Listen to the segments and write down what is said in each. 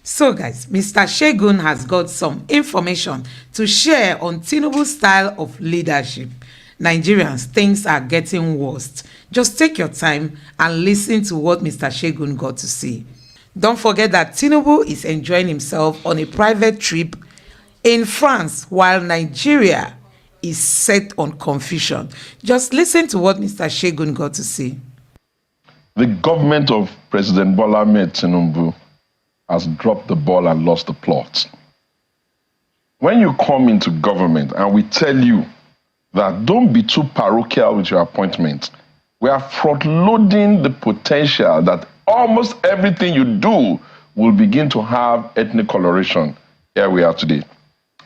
So guys, Mr. Segun has got some information to share on Tinubu's style of leadership. Nigerians, things are getting worse. Just take your time and listen to what Mr. Segun got to say. Don't forget that Tinubu is enjoying himself on a private trip in France while Nigeria is set on confusion. Just listen to what Mr. Segun got to say. The government of President Bola Ahmed Tinubu has dropped the ball and lost the plot. When you come into government and we tell you that don't be too parochial with your appointment, we are front-loading the potential that almost everything you do will begin to have ethnic coloration. Here we are today.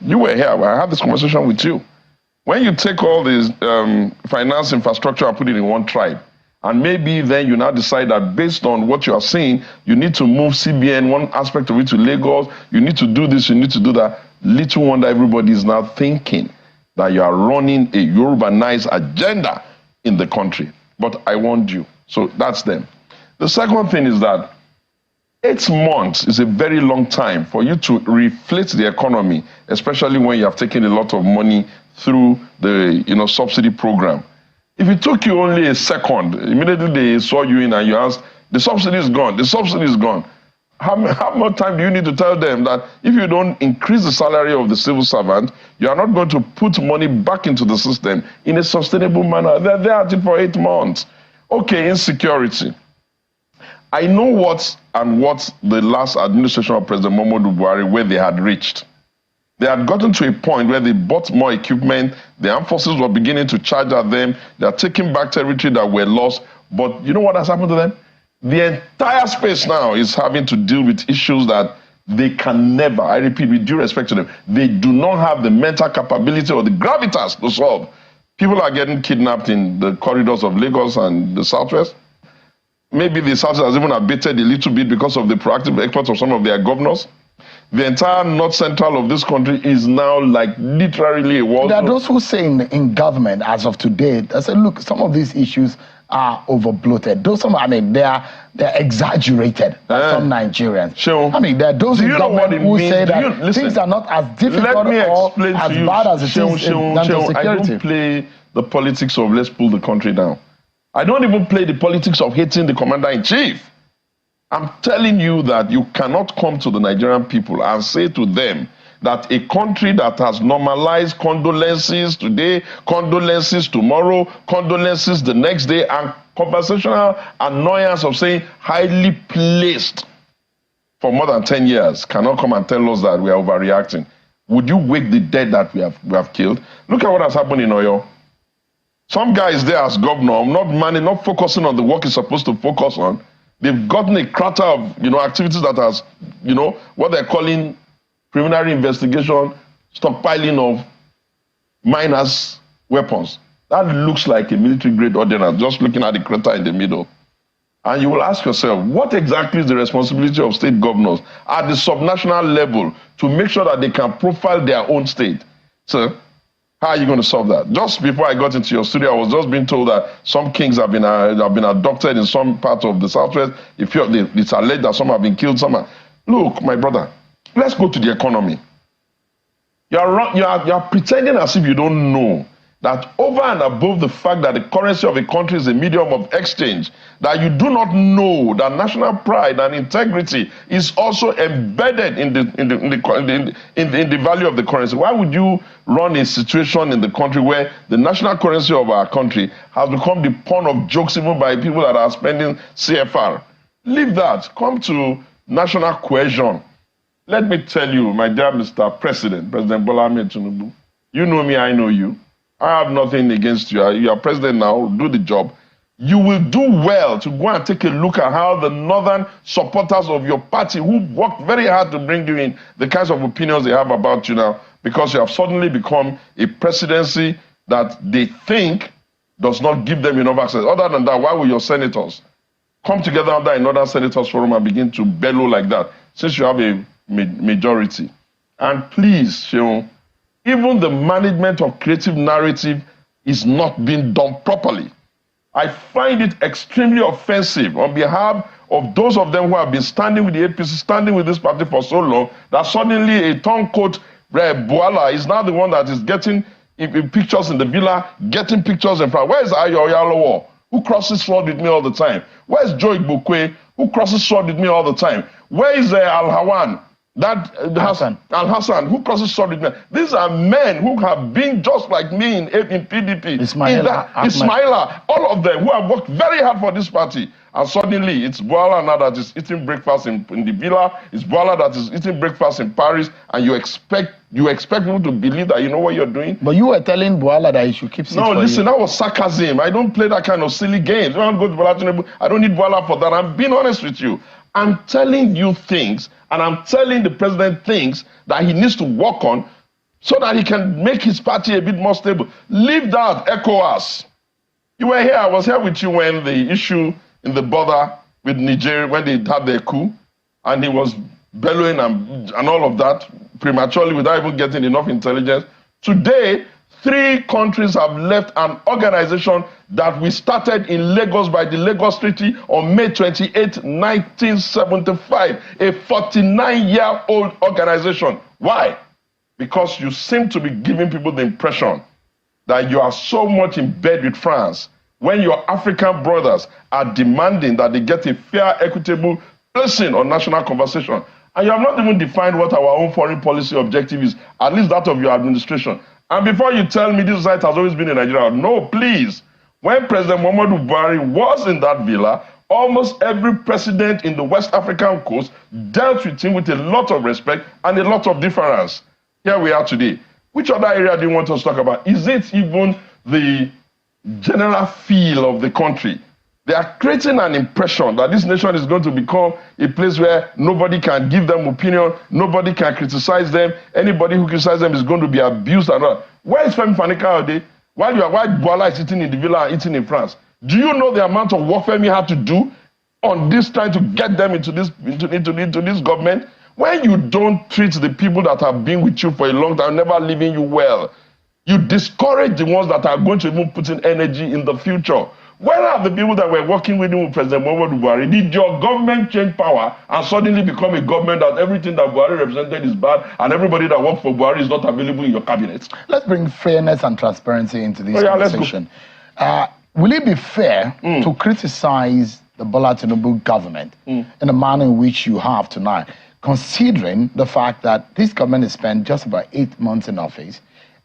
You were here, I had this conversation with you. When you take all this finance infrastructure and put it in one tribe, and maybe then you now decide that based on what you are seeing, you need to move CBN, one aspect of it, to Lagos, you need to do this, you need to do that. Little wonder everybody is now thinking that you are running a Yorubanized agenda in the country. But I warned you. So that's them. The second thing is that 8 months is a very long time for you to reflate the economy, especially when you have taken a lot of money through the subsidy program. If it took you only a second, immediately they saw you in and you asked, the subsidy is gone, the subsidy is gone. How much time do you need to tell them that if you don't increase the salary of the civil servant, you are not going to put money back into the system in a sustainable manner? They're at it for 8 months. Okay, insecurity. I know what the last administration of President Muhammadu Buhari, where they had reached. They had gotten to a point where they bought more equipment, the armed forces were beginning to charge at them, they are taking back territory that were lost. But you know what has happened to them? The entire space now is having to deal with issues that they can never, I repeat, with due respect to them, they do not have the mental capability or the gravitas to solve. People are getting kidnapped in the corridors of Lagos and the Southwest. Maybe the Southwest has even abated a little bit because of the proactive efforts of some of their governors. The entire north central of this country is now like literally a war. There are those who say in government as of today, they say, look, some of these issues are overbloated. They're exaggerated by some Nigerians. Sure. There are those in government who say that things are not as difficult or as bad as it is in terms of security. I don't play the politics of let's pull the country down. I don't even play the politics of hating the commander-in-chief. I'm telling you that you cannot come to the Nigerian people and say to them that a country that has normalized condolences today, condolences tomorrow, condolences the next day, and conversational annoyance of saying highly placed for more than 10 years cannot come and tell us that we are overreacting. Would you wake the dead that we have killed? Look at what has happened in Oyo. Some guy is there as governor, not focusing on the work he's supposed to focus on. They've gotten a clutter of activities that has, what they're calling preliminary investigation, stockpiling of miners' weapons. That looks like a military-grade ordnance, just looking at the crater in the middle. And you will ask yourself, what exactly is the responsibility of state governors at the subnational level to make sure that they can profile their own state? So, how are you going to solve that? Just before I got into your studio, I was just being told that some kings have been abducted in some part of the Southwest. It's alleged that some have been killed. Look, my brother, let's go to the economy. You are pretending as if you don't know that over and above the fact that the currency of a country is a medium of exchange, that you do not know that national pride and integrity is also embedded in the value of the currency. Why would you run a situation in the country where the national currency of our country has become the pawn of jokes even by people that are spending CFR? Leave that. Come to national cohesion. Let me tell you, my dear Mr. President, President Bola Ahmed Tinubu, you know me, I know you. I have nothing against you. You are president now, do the job. You will do well to go and take a look at how the northern supporters of your party, who worked very hard to bring you in, the kinds of opinions they have about you now, because you have suddenly become a presidency that they think does not give them enough access. Other than that, why will your senators come together under another senators forum and begin to bellow like that, since you have a majority? And please, Segun, even the management of creative narrative is not being done properly. I find it extremely offensive on behalf of those of them who have been standing with the APC, standing with this party for so long, that suddenly a turncoat Buala is now the one that is getting pictures in the villa, getting pictures in front. Where is Ayo Yalowo, who crosses sword with me all the time? Where is Joe Igbokwe, who crosses sword with me all the time? Where is Al-Hawan, Al-Hassan, who crosses sword with me? These are men who have been just like me in PDP. Ismaila, all of them who have worked very hard for this party. And suddenly, it's Buala now that is eating breakfast in the villa. It's Buala that is eating breakfast in Paris. And you expect people to believe that you know what you're doing. But you were telling Buala that he should keep seat. No, listen, that was sarcasm. I don't play that kind of silly games. I don't go to Bola Tinubu. I don't need Buala for that. I'm being honest with you. I'm telling you things, and I'm telling the president things that he needs to work on so that he can make his party a bit more stable. Leave that ECOWAS. You were here. I was here with you when the issue in the border with Nigeria, when they had their coup, and he was bellowing and all of that prematurely without even getting enough intelligence. Today, 3 countries have left an organization that we started in Lagos by the Lagos Treaty on May 28, 1975, a 49-year-old organization. Why? Because you seem to be giving people the impression that you are so much in bed with France when your African brothers are demanding that they get a fair, equitable placing on national conversation. And you have not even defined what our own foreign policy objective is, at least that of your administration. And before you tell me this site has always been in Nigeria, no, please. When President Muhammadu Buhari was in that villa, almost every president in the West African coast dealt with him with a lot of respect and a lot of deference. Here we are today. Which other area do you want us to talk about? Is it even the general feel of the country? They are creating an impression that this nation is going to become a place where nobody can give them opinion, nobody can criticize them, anybody who criticizes them is going to be abused and all. Where is Femi Fani-Kayode? While Buala is sitting in the villa and eating in France. Do you know the amount of work Femi had to do on this, trying to get them into this government? When you don't treat the people that have been with you for a long time, never leaving you well, you discourage the ones that are going to even put in energy in the future. Where are the people that were working with you with President Muhammadu Buhari? Did your government change power and suddenly become a government that everything that Buhari represented is bad and everybody that worked for Buhari is not available in your cabinet? Let's bring fairness and transparency into this conversation. Will it be fair to criticize the Bola Tinubu government in the manner in which you have tonight, considering the fact that this government has spent just about 8 months in office,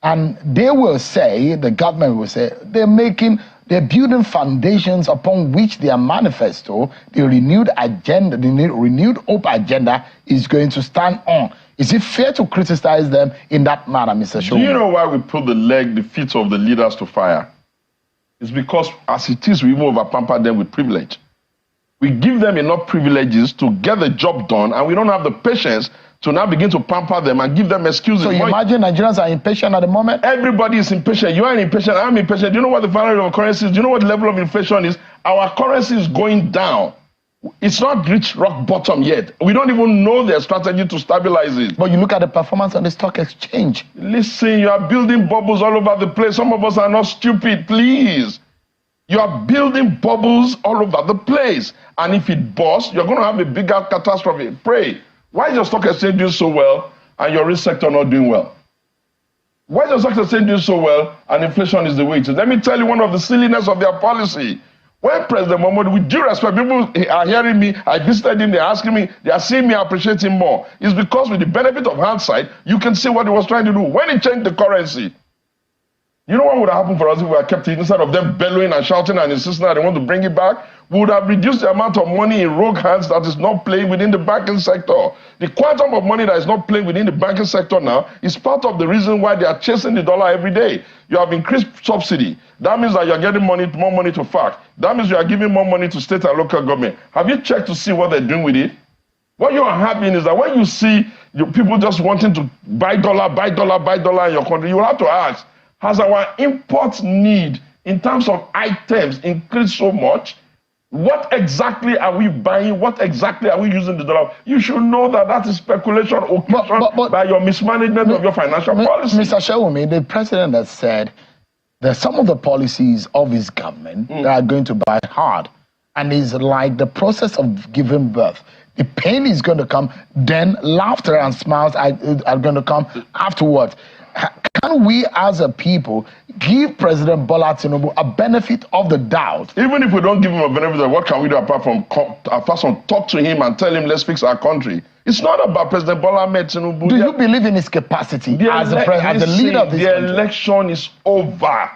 and they will say, the government will say, they're building foundations upon which their manifesto, the renewed agenda, the renewed hope agenda is going to stand on. Is it fair to criticize them in that manner, Mr. Segun? Do you know why we put the feet of the leaders to fire? It's because as it is, we even over-pamper them with privilege. We give them enough privileges to get the job done, and we don't have the patience to now begin to pamper them and give them excuses. So you imagine Nigerians are impatient at the moment? Everybody is impatient. You are impatient. I'm impatient. Do you know what the value of currency is? Do you know what the level of inflation is? Our currency is going down. It's not reached rock bottom yet. We don't even know their strategy to stabilize it. But you look at the performance on the stock exchange. Listen, you are building bubbles all over the place. Some of us are not stupid, please. You are building bubbles all over the place. And if it bursts, you're going to have a bigger catastrophe. Pray. Why is your stock exchange doing so well and your risk sector not doing well? Why is your stock exchange doing so well and inflation is the way it is? Let me tell you one of the silliness of their policy. When President Muhammadu, with due respect, people are hearing me, I visited him, they're asking me, they are seeing me appreciate him more. It's because with the benefit of hindsight, you can see what he was trying to do. When he changed the currency, you know what would have happened for us if we had kept it? Instead of them bellowing and shouting and insisting that they want to bring it back, we would have reduced the amount of money in rogue hands that is not playing within the banking sector. The quantum of money that is not playing within the banking sector now is part of the reason why they are chasing the dollar every day. You have increased subsidy. That means that you're getting more money to FAC. That means you are giving more money to state and local government. Have you checked to see what they're doing with it? What you are having is that when you see people just wanting to buy dollar in your country, you will have to ask, has our import need in terms of items increased so much? What exactly are we buying? What exactly are we using the dollar? You should know that that is speculation occasioned by your mismanagement of your financial policy. Mr. Shewumi, the president has said that some of the policies of his government that are going to buy hard. and it's like the process of giving birth. The pain is going to come, then laughter and smiles are going to come afterwards. Can we as a people give President Bola Tinubu a benefit of the doubt? Even if we don't give him a benefit, what can we do apart from talk to him and tell him, let's fix our country? It's not about President Bola Tinubu. Do you believe in his capacity as the leader of this country? The election is over.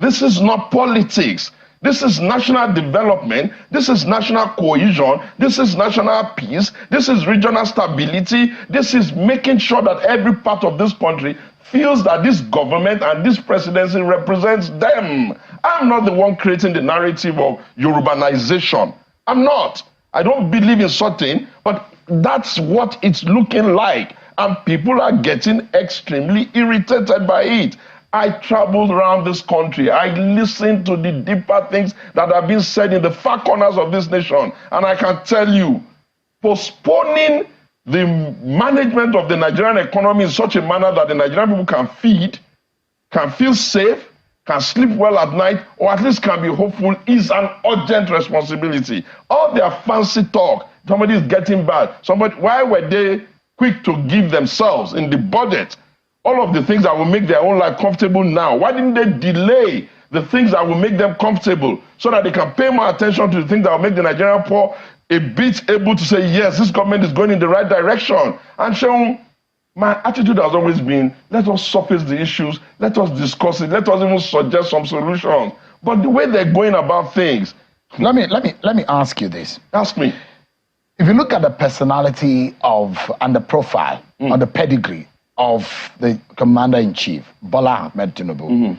This is not politics. This is national development. This is national cohesion. This is national peace. This is regional stability. This is making sure that every part of this country feels that this government and this presidency represents them. I'm not the one creating the narrative of Yorubanization. I'm not. I don't believe in such thing, but that's what it's looking like. And people are getting extremely irritated by it. I traveled around this country. I listened to the deeper things that have been said in the far corners of this nation. And I can tell you, postponing the management of the Nigerian economy in such a manner that the Nigerian people can feed, can feel safe, can sleep well at night, or at least can be hopeful, is an urgent responsibility. All their fancy talk, somebody is getting bad. Why were they quick to give themselves in the budget all of the things that will make their own life comfortable now? Why didn't they delay the things that will make them comfortable so that they can pay more attention to the things that will make the Nigerian poor a bit able to say, yes, this government is going in the right direction? And Segun, my attitude has always been, let us surface the issues, let us discuss it, let us even suggest some solutions. But the way they're going about things... Let me ask you this. Ask me. If you look at the personality and the profile or the pedigree of the Commander-in-Chief, Bola Ahmed Tinubu,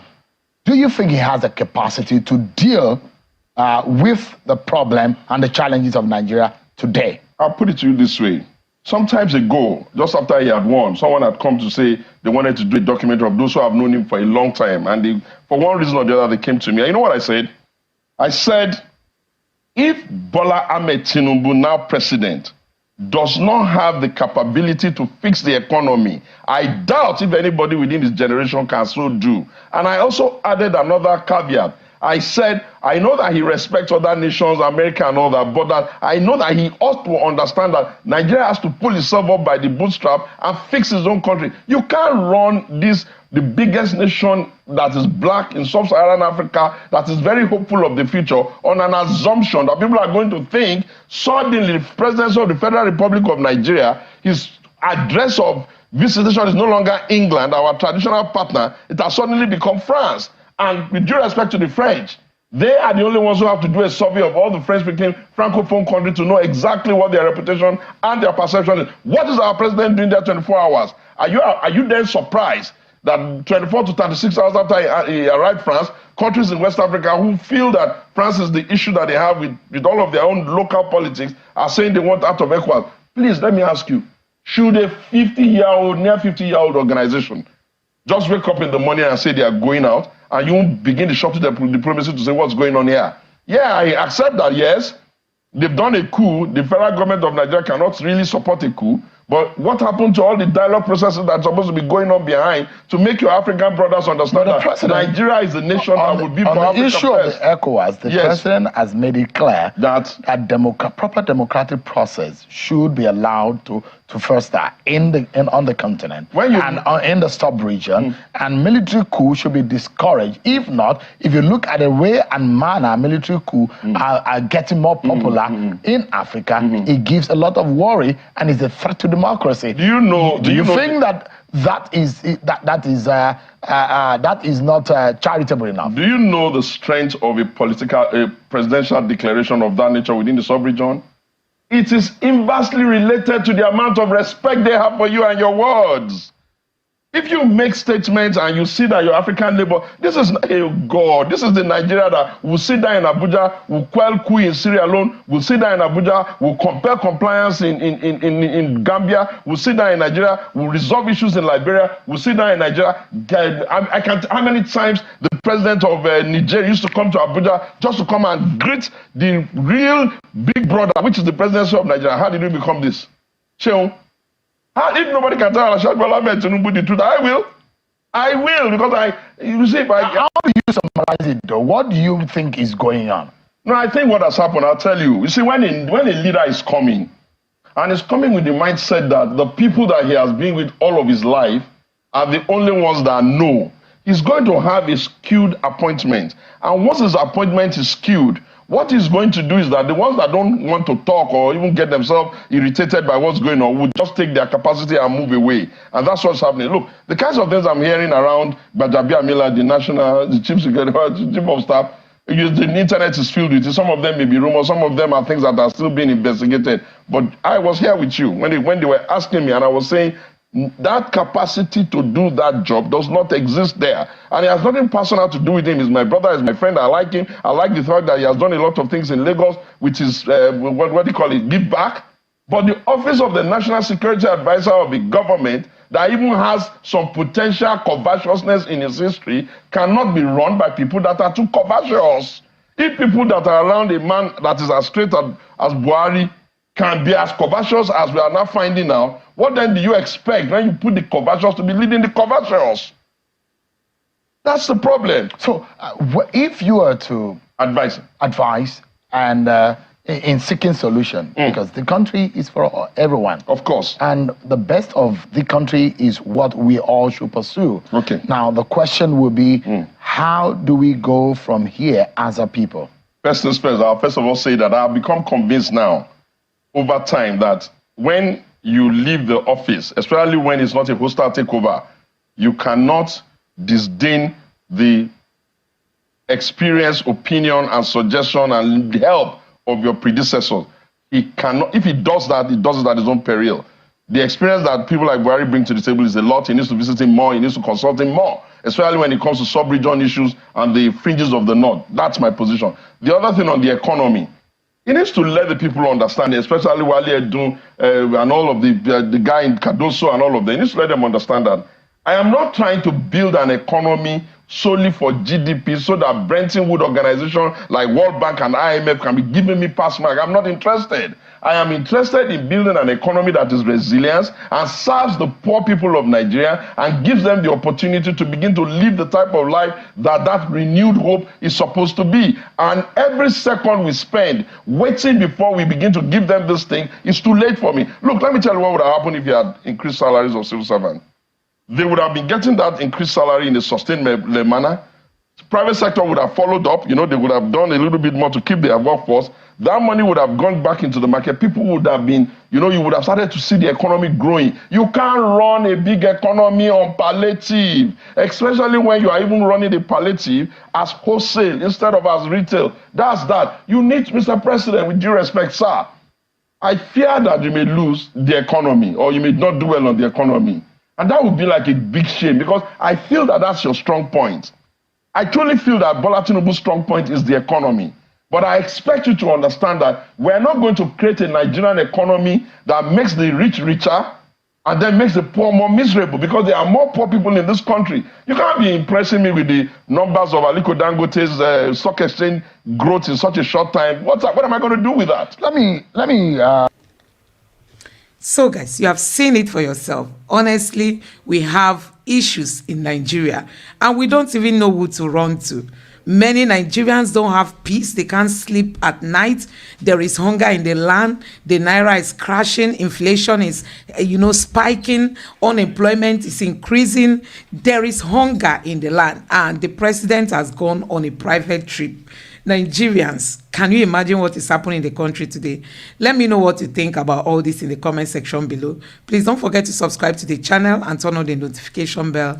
do you think he has the capacity to deal with the problem and the challenges of Nigeria today? I'll put it to you this way. Sometimes ago, just after he had won, someone had come to say they wanted to do a documentary of those who have known him for a long time. And for one reason or the other, they came to me. And you know what I said? I said, if Bola Ahmed Tinubu, now president, does not have the capability to fix the economy, I doubt if anybody within his generation can so do. And I also added another caveat. I said, I know that he respects other nations, America and all that, but that I know that he ought to understand that Nigeria has to pull itself up by the bootstrap and fix his own country. You can't run the biggest nation that is black in sub-Saharan Africa, that is very hopeful of the future, on an assumption that people are going to think suddenly the presidency of the Federal Republic of Nigeria, his address of visitation is no longer England, our traditional partner, it has suddenly become France. And with due respect to the French, they are the only ones who have to do a survey of all the French-speaking Francophone countries to know exactly what their reputation and their perception is. What is our president doing there 24 hours? Are you then surprised that 24 to 36 hours after he arrived in France, countries in West Africa who feel that France is the issue that they have with all of their own local politics are saying they want out of ECOWAS? Please, let me ask you, should a 50-year-old, near 50-year-old organization just wake up in the morning and say they are going out, and you begin to shop to the diplomacy to say what's going on here? Yeah, I accept that, yes. They've done a coup. The federal government of Nigeria cannot really support a coup. But what happened to all the dialogue processes that are supposed to be going on behind to make your African brothers understand that Nigeria is a nation that would be for Africa? On the issue of the ECOWAS, the president has made it clear that proper democratic process should be allowed to foster on the continent and in the sub-region, and military coup should be discouraged. If not, if you look at the way and manner military coup are getting more popular in Africa, it gives a lot of worry and is a threat to democracy. Do you think that is not charitable enough? Do you know the strength of a presidential declaration of that nature within the sub-region? It is inversely related to the amount of respect they have for you and your words. If you make statements and you see that your African neighbor, this is the Nigeria that will sit down in Abuja, will quell coup in Syria alone, will sit down in Abuja, will compel compliance in Gambia, will sit down in Nigeria, will resolve issues in Liberia, will sit down in Nigeria. I can't, how many times the president of Nigeria used to come to Abuja just to come and greet the real big brother, which is the presidency of Nigeria. How did we become this? Segun, if nobody can tell Bola Ahmed Tinubu the truth, I will, because how do you summarize it though? What do you think is going on? No, I think what has happened, I'll tell you. You see, when a leader is coming, and is coming with the mindset that the people that he has been with all of his life are the only ones that know, he's going to have a skewed appointment. And once his appointment is skewed, what he's going to do is that the ones that don't want to talk or even get themselves irritated by what's going on will just take their capacity and move away. And that's what's happening. Look, the kinds of things I'm hearing around Bajabi Amila, the chief secretary, the chief of staff, the internet is filled with it. Some of them may be rumors, some of them are things that are still being investigated. But I was here with you when they were asking me, and I was saying that capacity to do that job does not exist there. And it has nothing personal to do with him. He's my brother, he's my friend, I like him. I like the fact that he has done a lot of things in Lagos, which is, what do you call it, give back. But the office of the National Security Advisor of the government that even has some potential covetousness in its history cannot be run by people that are too covetous. If people that are around a man that is as straight as Buhari can be as covetous as we are now finding out, what then do you expect when you put the covetous to be leading the covetous? That's the problem. So if you were to advise and in seeking solution, because the country is for everyone. Of course. And the best of the country is what we all should pursue. Okay. Now, the question will be, how do we go from here as a people? First things first, I'll first of all say that I've become convinced now, over time, that when you leave the office, especially when it's not a hostile takeover, you cannot disdain the experience, opinion, and suggestion and help of your predecessors. He cannot, if he does that, he does it at his own peril. The experience that people like Buhari bring to the table is a lot. He needs to visit him more, he needs to consult him more, especially when it comes to sub-region issues and the fringes of the north. That's my position. The other thing on the economy, he needs to let the people understand, especially Wale Edun and all of the guy in Cardoso and all of them. He needs to let them understand that I am not trying to build an economy solely for GDP so that Bretton Woods organization like World Bank and IMF can be giving me pass mark. I'm not interested. I am interested in building an economy that is resilient and serves the poor people of Nigeria and gives them the opportunity to begin to live the type of life that renewed hope is supposed to be. And every second we spend waiting before we begin to give them this thing is too late for me. Look, let me tell you what would have happened if you had increased salaries of civil servants. They would have been getting that increased salary in a sustained manner. The private sector would have followed up. They would have done a little bit more to keep their workforce. That money would have gone back into the market. People would have been, you would have started to see the economy growing. You can't run a big economy on palliative, especially when you are even running the palliative as wholesale instead of as retail. That's that. You need, Mr. President, with due respect, sir, I fear that you may lose the economy or you may not do well on the economy. And that would be like a big shame because I feel that that's your strong point. I truly feel that Bola Tinubu's strong point is the economy. But I expect you to understand that we're not going to create a Nigerian economy that makes the rich richer and then makes the poor more miserable because there are more poor people in this country. You can't be impressing me with the numbers of Aliko Dangote's stock exchange growth in such a short time. What am I going to do with that? Let me. So guys, you have seen it for yourself. Honestly, we have issues in Nigeria and we don't even know who to run to. Many Nigerians don't have peace. They can't sleep at night. There is hunger in the land. The naira is crashing. Inflation is, spiking. Unemployment is increasing. There is hunger in the land and the president has gone on a private trip. Nigerians, can you imagine what is happening in the country today? Let me know what you think about all this in the comment section below. Please don't forget to subscribe to the channel and turn on the notification bell.